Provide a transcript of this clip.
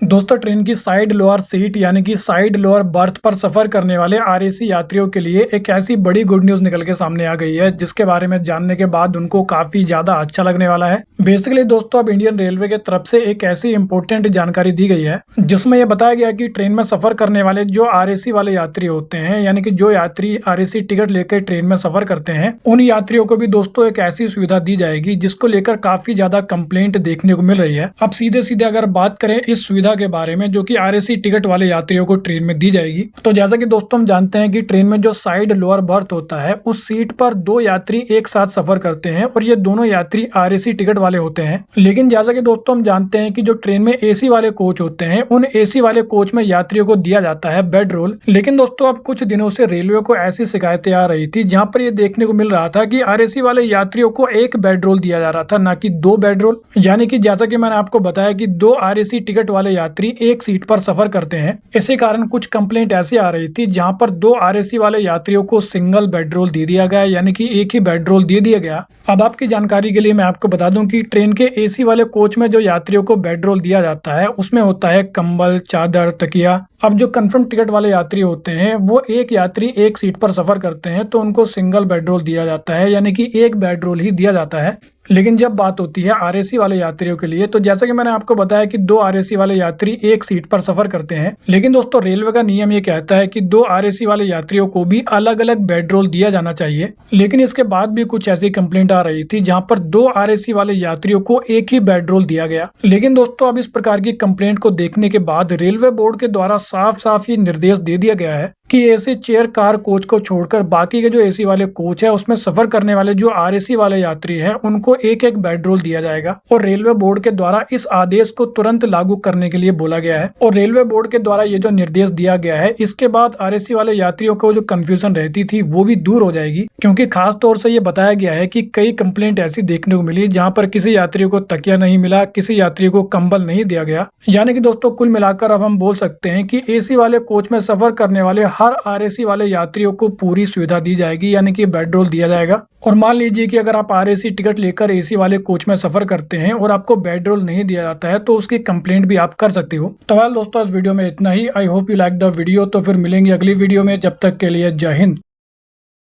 दोस्तों ट्रेन की side lower seat यानी कि साइड लोअर बर्थ पर सफर करने वाले आरएसी यात्रियों के लिए एक ऐसी बड़ी गुड न्यूज निकल के सामने आ गई है जिसके बारे में जानने के बाद उनको काफी ज्यादा अच्छा लगने वाला है। बेसिकली दोस्तों अब इंडियन रेलवे के तरफ से एक ऐसी इंपॉर्टेंट जानकारी दी गई है जिसमें यह बताया गया कि ट्रेन में सफर करने वाले जो आरएसी वाले यात्री होते हैं यानी कि जो यात्री आरएसी टिकट लेकर ट्रेन में सफर करते हैं उन यात्रियों को भी दोस्तों एक ऐसी सुविधा दी जाएगी जिसको लेकर काफी ज्यादा कंप्लेंट देखने को मिल रही है। अब सीधे सीधे अगर बात करें इस सुविधा के बारे में जो कि आरएसी टिकट वाले यात्रियों को ट्रेन में दी जाएगी, तो जैसा कि दोस्तों हम जानते हैं कि ट्रेन में जो साइड लोअर बर्थ होता है उस सीट पर दो यात्री एक साथ सफर करते हैं और ये दोनों यात्री आरएसी टिकट वाले होते हैं। लेकिन जैसा कि दोस्तों हम जानते हैं कि जो ट्रेन में एसी वाले कोच होते हैं उन एसी वाले कोच में यात्रियों को दिया जाता है बेड रोल। लेकिन दोस्तों अब कुछ दिनों से रेलवे को ऐसी शिकायतें आ रही थी जहां पर ये देखने को मिल रहा था कि आरएसी वाले यात्रियों को एक बेड रोल दिया जा रहा था, ना कि दो बेड रोल। यानी कि जैसा कि मैंने आपको बताया कि दो आरएसी टिकट वाले यात्री एक सीट पर सफर करते हैं। इसी कारण कुछ कंप्लेंट ऐसी आ रही थी जहां पर दो आरएसी वाले यात्रियों को सिंगल बेड रोल दे दिया गया, यानी कि एक ही बेड रोल दे दिया गया। अब आपकी जानकारी के लिए मैं आपको बता दूं कि ट्रेन के एसी वाले कोच में जो यात्रियों को बेड रोल दिया जाता है उसमें होता है कंबल, चादर, तकिया। अब जो कंफर्म टिकट वाले यात्री होते हैं वो एक यात्री एक सीट पर सफर करते हैं तो उनको सिंगल बेड रोल दिया जाता है, यानी कि एक बेड रोल ही दिया जाता है। लेकिन जब बात होती है आरएसी वाले यात्रियों के लिए, तो जैसा कि मैंने आपको बताया कि दो आरएसी वाले यात्री एक सीट पर सफर करते हैं, लेकिन दोस्तों रेलवे का नियम ये कहता है कि दो आरएसी वाले यात्रियों को भी अलग अलग बेड रोल दिया जाना चाहिए। लेकिन इसके बाद भी कुछ ऐसी कंप्लेंट आ रही थी जहां पर दो आरएसी वाले यात्रियों को एक ही बेड रोल दिया गया। लेकिन दोस्तों अब इस प्रकार की कंप्लेंट को देखने के बाद रेलवे बोर्ड के द्वारा साफ साफ ये निर्देश दे दिया गया है कि एसी चेयर कार कोच को छोड़कर बाकी के जो एसी वाले कोच है उसमें सफर करने वाले जो आरएसी वाले यात्री हैं उनको एक एक बेड रोल दिया जाएगा। और रेलवे बोर्ड के द्वारा इस आदेश को तुरंत लागू करने के लिए बोला गया है। और रेलवे बोर्ड के द्वारा ये जो निर्देश दिया गया है इसके बाद आरएसी वाले यात्रियों को जो कंफ्यूजन रहती थी वो भी दूर हो जाएगी, क्योंकि खास तौर से ये बताया गया है कि कई कंप्लेंट ऐसी देखने को मिली जहाँ पर किसी यात्री को तकिया नहीं मिला, किसी यात्री को कंबल नहीं दिया गया। यानी कि दोस्तों कुल मिलाकर अब हम बोल सकते हैं कि एसी वाले कोच में सफर करने वाले हर आरएसी वाले यात्रियों को पूरी सुविधा दी जाएगी, यानी कि बेड रोल दिया जाएगा। और मान लीजिए कि अगर आप आरएसी टिकट लेकर एसी वाले कोच में सफर करते हैं और आपको बेड रोल नहीं दिया जाता है तो उसकी कंप्लेंट भी आप कर सकते हो। तो वेल दोस्तों इस वीडियो में इतना ही। I hope you like the video. तो फिर मिलेंगे अगली वीडियो में, जब तक के लिए जय हिंद।